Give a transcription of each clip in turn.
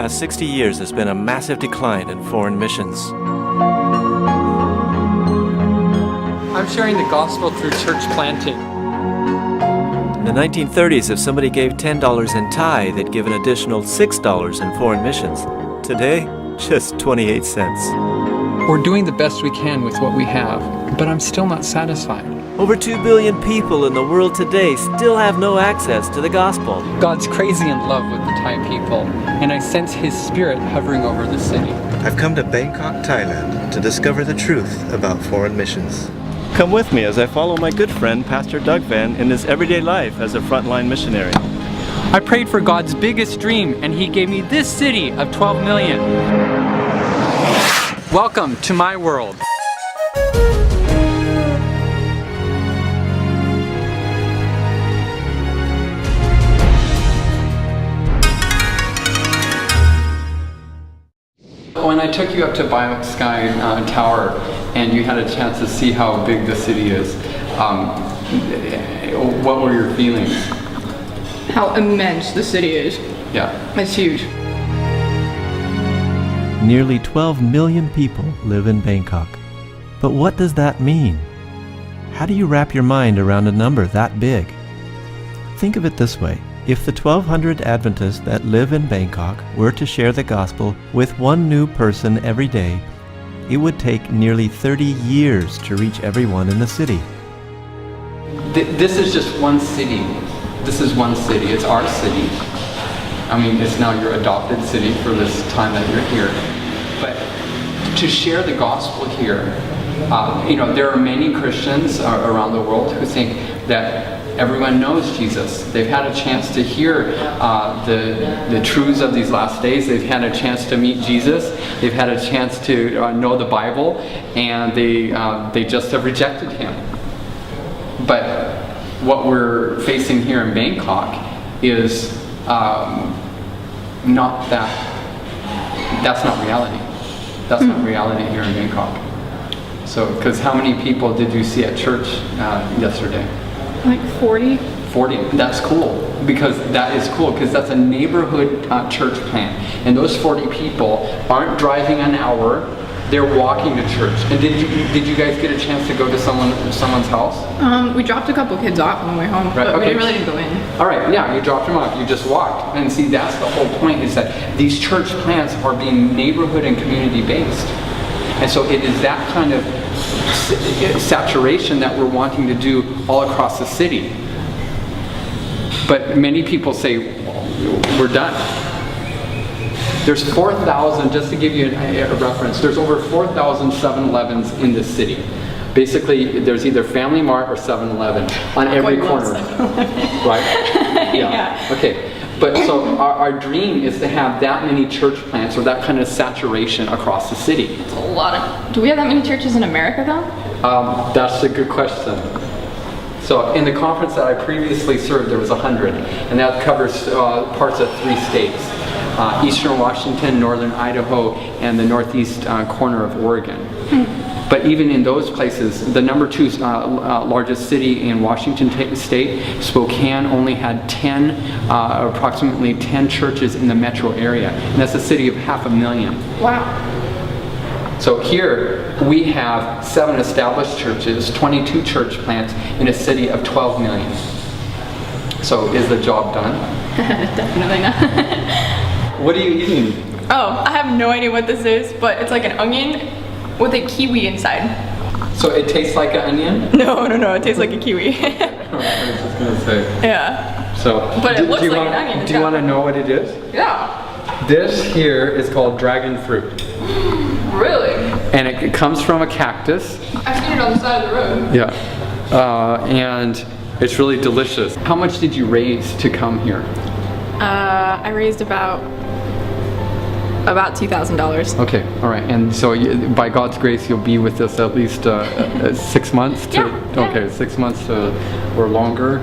past 60 years has been a massive decline in foreign missions. I'm sharing the gospel through church planting. In the 1930s, if somebody gave $10 in Thai, they'd give an additional $6 in foreign missions. Today, just 28 cents. We're doing the best we can with what we have, but I'm still not satisfied. Over 2 billion people in the world today still have no access to the gospel. God's crazy in love with the Thai people, and I sense His Spirit hovering over the city. I've come to Bangkok, Thailand to discover the truth about foreign missions. Come with me as I follow my good friend Pastor Doug Van in his everyday life as a frontline missionary. I prayed for God's biggest dream, and He gave me this city of 12 million. Welcome to my world. When I took you up to Biok Sky Tower and you had a chance to see how big the city is, what were your feelings? How immense the city is. Yeah. It's huge. Nearly 12 million people live in Bangkok. But what does that mean? How do you wrap your mind around a number that big? Think of it this way. If the 1,200 Adventists that live in Bangkok were to share the gospel with one new person every day, it would take nearly 30 years to reach everyone in the city. This is just one city. This is one city. It's our city. I mean, it's now your adopted city for this time that you're here. But to share the gospel here, there are many Christians around the world who think that everyone knows Jesus. They've had a chance to hear the truths of these last days. They've had a chance to meet Jesus. They've had a chance to know the Bible, and they just have rejected Him. But what we're facing here in Bangkok is not that. That's not reality. That's not reality here in Bangkok. So, because how many people did you see at church yesterday? Like 40? 40. That's cool. Because that's a neighborhood church plant. And those 40 people aren't driving an hour, they're walking to church. And did you guys get a chance to go to someone's house? We dropped a couple kids off on the way home, but we didn't really go in. Alright, yeah, you dropped them off, you just walked. And see, that's the whole point, is that these church plants are being neighborhood and community based. And so it is that kind of saturation that we're wanting to do all across the city. But many people say, we're done. There's 4,000, just to give you a reference, there's over 4,000 7-Elevens in this city. Basically, there's either Family Mart or 7-Eleven on every corner. Right? Yeah. Okay. But so our dream is to have that many church plants, or that kind of saturation across the city. It's a lot of... Do we have that many churches in America though? That's a good question. So in the conference that I previously served, there was 100, and that covers parts of 3 states. Eastern Washington, Northern Idaho, and the northeast corner of Oregon. But even in those places, the number 2 largest city in Washington State, Spokane, only had approximately 10 churches in the metro area. And that's a city of 500,000. Wow. So here we have 7 established churches, 22 church plants in a city of 12 million. So is the job done? Definitely not. What are you eating? Oh, I have no idea what this is, but it's like an onion with a kiwi inside. So it tastes like an onion? No, it tastes like a kiwi. I was just gonna say. Yeah. So, but it looks like an onion. Do you want to know what it is? Yeah. This here is called dragon fruit. Really? And it comes from a cactus. I've seen it on the side of the road. Yeah. And it's really delicious. How much did you raise to come here? I raised about $2,000. Okay, all right. And so by God's grace, you'll be with us at least 6 months? Yeah. Okay, 6 months or longer?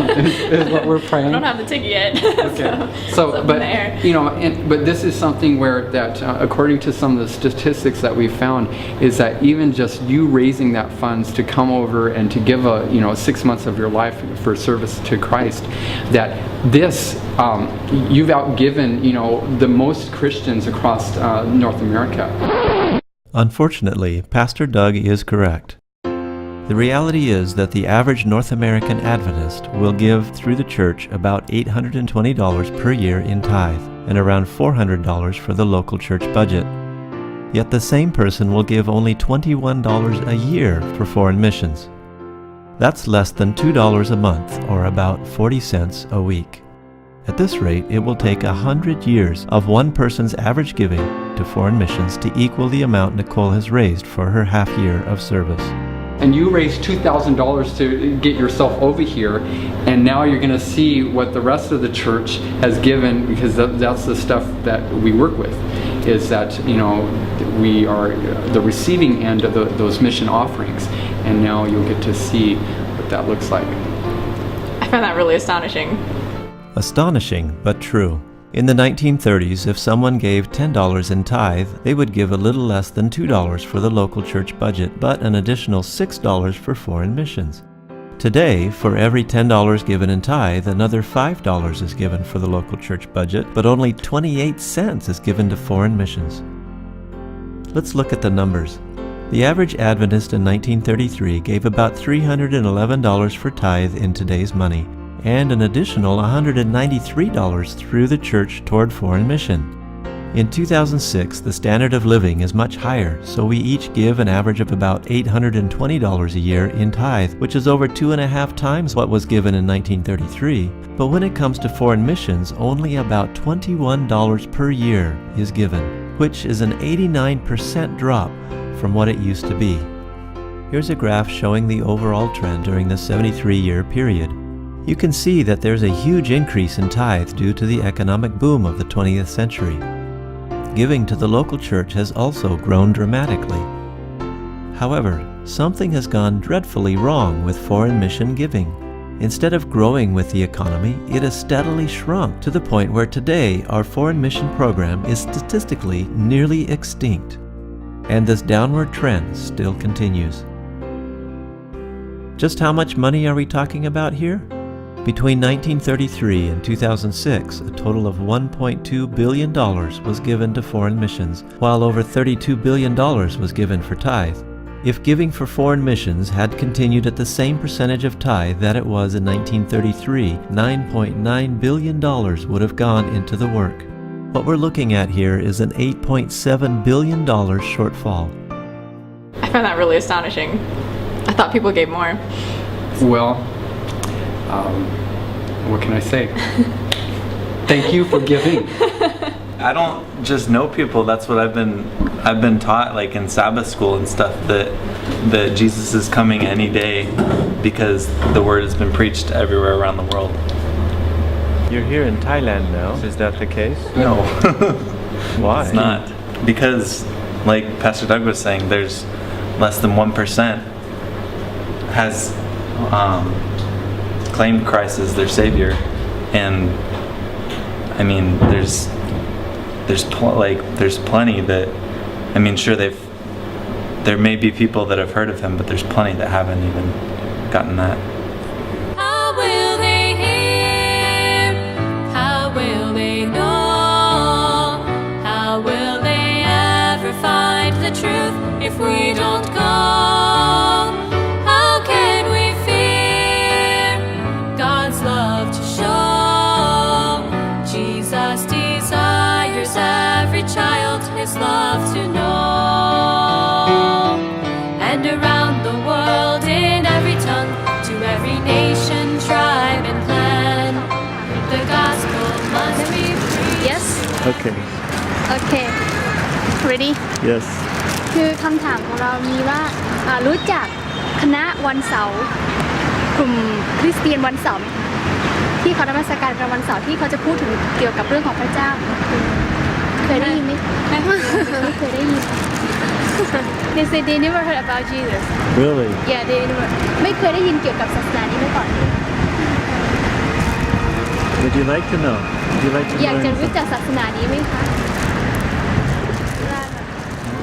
is what we're praying. I don't have the ticket yet. Okay. It's So, up in but the air. you know, but this is something where that, according to some of the statistics that we found, is that even just you raising that funds to come over and to give 6 months of your life for service to Christ, that this you've outgiven the most Christians across North America. Unfortunately, Pastor Doug is correct. The reality is that the average North American Adventist will give through the church about $820 per year in tithe and around $400 for the local church budget. Yet the same person will give only $21 a year for foreign missions. That's less than $2 a month, or about 40 cents a week. At this rate, it will take 100 years of one person's average giving to foreign missions to equal the amount Nicole has raised for her half year of service. And you raised $2,000 to get yourself over here, and now you're going to see what the rest of the church has given, because that's the stuff that we work with, is that we are the receiving end of those mission offerings, and now you'll get to see what that looks like. I find that really astonishing. Astonishing, but true. In the 1930s, if someone gave $10 in tithe, they would give a little less than $2 for the local church budget, but an additional $6 for foreign missions. Today, for every $10 given in tithe, another $5 is given for the local church budget, but only 28 cents is given to foreign missions. Let's look at the numbers. The average Adventist in 1933 gave about $311 for tithe in today's money, and an additional $193 through the church toward foreign mission. In 2006, the standard of living is much higher, so we each give an average of about $820 a year in tithe, which is over 2.5 times what was given in 1933. But when it comes to foreign missions, only about $21 per year is given, which is an 89% drop from what it used to be. Here's a graph showing the overall trend during the 73-year period. You can see that there's a huge increase in tithe due to the economic boom of the 20th century. Giving to the local church has also grown dramatically. However, something has gone dreadfully wrong with foreign mission giving. Instead of growing with the economy, it has steadily shrunk to the point where today our foreign mission program is statistically nearly extinct. And this downward trend still continues. Just how much money are we talking about here? Between 1933 and 2006, a total of $1.2 billion was given to foreign missions, while over $32 billion was given for tithe. If giving for foreign missions had continued at the same percentage of tithe that it was in 1933, $9.9 billion would have gone into the work. What we're looking at here is an $8.7 billion shortfall. I find that really astonishing. I thought people gave more. Well, what can I say? Thank you for giving. I don't just know people. That's what I've been taught, like in Sabbath school and stuff, that Jesus is coming any day because the word has been preached everywhere around the world. You're here in Thailand now. Is that the case? No. Why? It's not. Because, like Pastor Doug was saying, there's less than 1% has claimed Christ as their Savior, and I mean, there's plenty that, I mean, sure, there may be people that have heard of him, but there's plenty that haven't even gotten that. How will they hear? How will they know? How will they ever find the truth if we don't go? How can we fear God's love to show? Jesus desires every child his love to know. And around the world, in every tongue, to every nation, tribe, and clan, the gospel must be preached. Yes Okay. okay ready Yes. คือคำถามของเรามีว่ารู้จักคณะวันเสาร์กลุ่มคริสเตียนวันเสาร์ไหมคะที่เขานมัสการกันวันเสาร์ที่เขาจะพูดถึงเกี่ยวกับเรื่องของพระเจ้าเคยได้ยินไหมไม่เคยได้ยิน They say they never heard about Jesus Really? Yeah they never ไม่เคยได้ยินเกี่ยวกับศาสนานี้มาก่อน Would you like to know? Would you like to อยากจะ learn รู้จัก something? ศาสนานี้ไหมคะ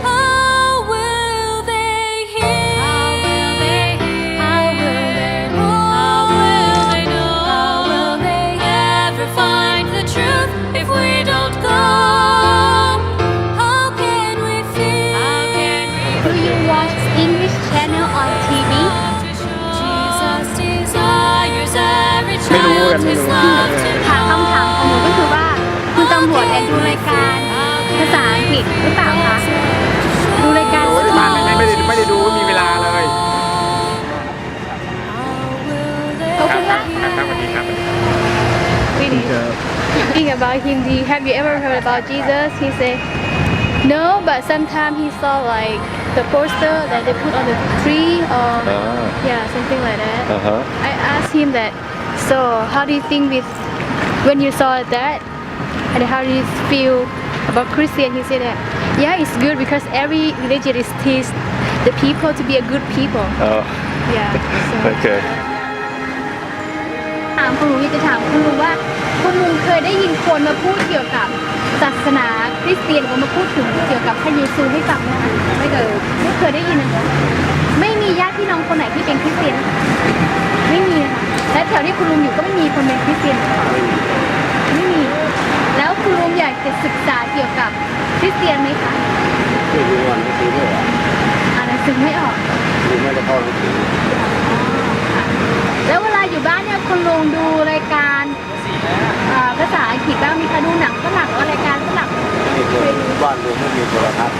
How will they hear? How will they know? How will they know? How will they ever find the truth if we don't go? How can we feel? How can Do you watch English channel on TV Jesus desires every child his love to ถามคำถามของหนูก็คือว่า คุณตำรวจเนี่ยดูรายการภาษาอังกฤษหรือเปล่าคะ ดูรายการ ไม่ได้ดูมีเวลาเลย ขอบคุณมาก ครับสวัสดีครับ Really thinking about him, have you ever heard about Jesus? He said, no, but sometimes he saw like the poster that they put on the tree or yeah, something like that. I asked him that, so how do you think when you saw that and how do you feel about Christian? He said that, yeah, it's good because every religion is teach the people to be a good people. Yeah. So. Okay. ถามคุณลุงอยากจะถามคุณลุงว่าคุณลุงเคยได้ยินคนมาพูดเกี่ยวกับศาสนาคริสเตียนหรือว่ามาพูดถึงเกี่ยวกับพระเยซูให้ฟังไหมคะไม่เคยได้ยินนะคะไม่มีญาติพี่น้องคนไหนที่เป็นคริสเตียนนะคะไม่มีนะคะและแถวที่คุณลุงอยู่ก็ไม่มีคนเป็นคริสเตียนนะคะไม่มีแล้วคุณลุงอยากจะศึกษาเกี่ยวกับคริสเตียนไหมคะไม่รู้อ่านหนังสือไม่ออกอ่านหนังสือไม่ออกไม่ได้เข้าหนังสือแล้วเวลาอยู่บ้านเนี่ยคุณลุงดูรายการภาษาอังกฤษบ้างมีคะดูหนังฝรั่งหรือว่ารายการฝรั่งไม่เคยดูบ้านลุงไม่มีโทรทัศน์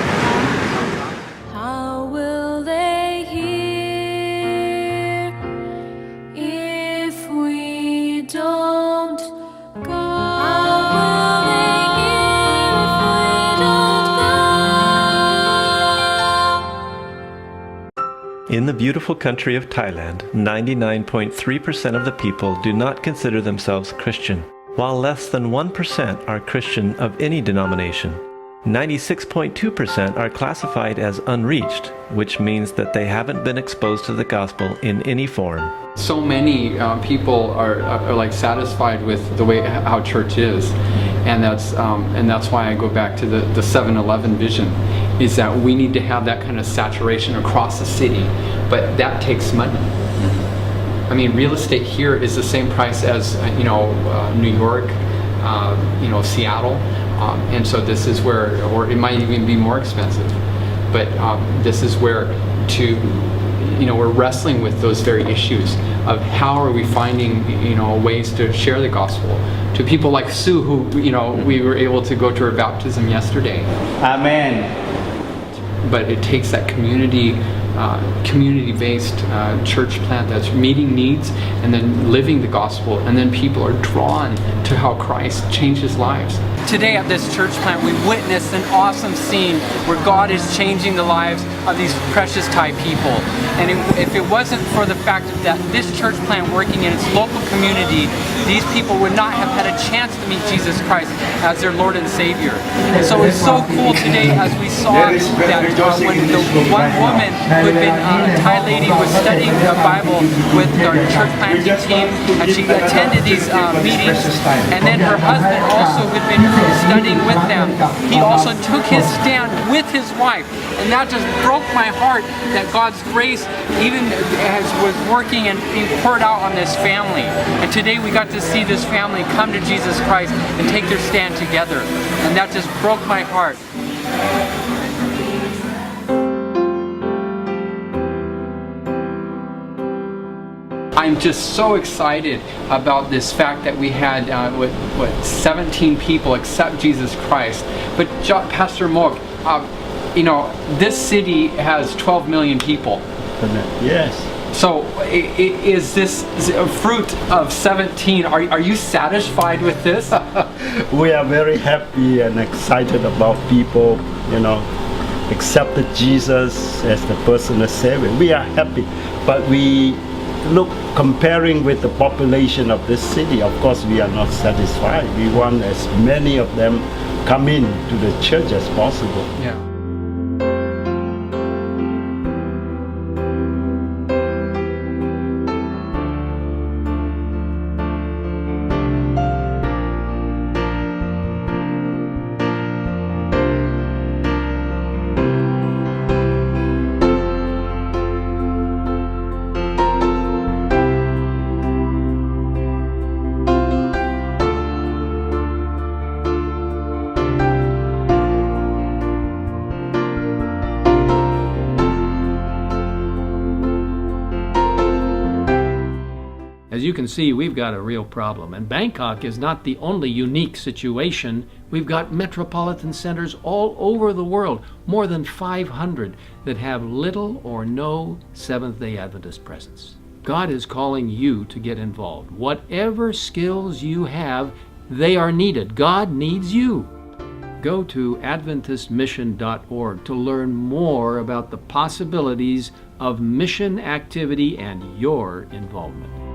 How will they hear if we don't go? How will they hear if we don't go? In the beautiful country of Thailand, 99.3% of the people do not consider themselves Christian, while less than 1% are Christian of any denomination. 96.2% are classified as unreached, which means that they haven't been exposed to the gospel in any form. So many people are like satisfied with the way how church is, and that's why I go back to the 7-Eleven vision, is that we need to have that kind of saturation across the city, but that takes money. I mean, real estate here is the same price as New York, Seattle, and so this is where, or it might even be more expensive, but this is where we're wrestling with those very issues of how are we finding ways to share the gospel to people like Sue, who we were able to go to her baptism yesterday. Amen. But it takes that community-based church plant that's meeting needs and then living the gospel, and then people are drawn to how Christ changes lives. Today at this church plant, we witnessed an awesome scene where God is changing the lives of these precious Thai people. And if it wasn't for the fact that this church plant working in its local community, these people would not have had a chance to meet Jesus Christ as their Lord and Savior. And so it's so cool today as we saw that when the one woman who had been a Thai lady was studying the Bible with our church planting team, and she attended these meetings, and then her husband also who had been studying with them, he also took his stand with his wife, and that just broke my heart that God's grace even was working and being poured out on this family. And today we got to see this family come to Jesus Christ and take their stand together, and that just broke my heart. I'm just so excited about this fact that we had 17 people accept Jesus Christ. But Pastor Mok, this city has 12 million people. Yes. So is this a fruit of 17? Are you satisfied with this? We are very happy and excited about people, accepted Jesus as the personal Savior. We are happy, but we look comparing with the population of this city. Of course, we are not satisfied. We want as many of them come in to the church as possible. Yeah. As you can see, we've got a real problem. And Bangkok is not the only unique situation. We've got metropolitan centers all over the world, more than 500, that have little or no Seventh-day Adventist presence. God is calling you to get involved. Whatever skills you have, they are needed. God needs you. Go to AdventistMission.org to learn more about the possibilities of mission activity and your involvement.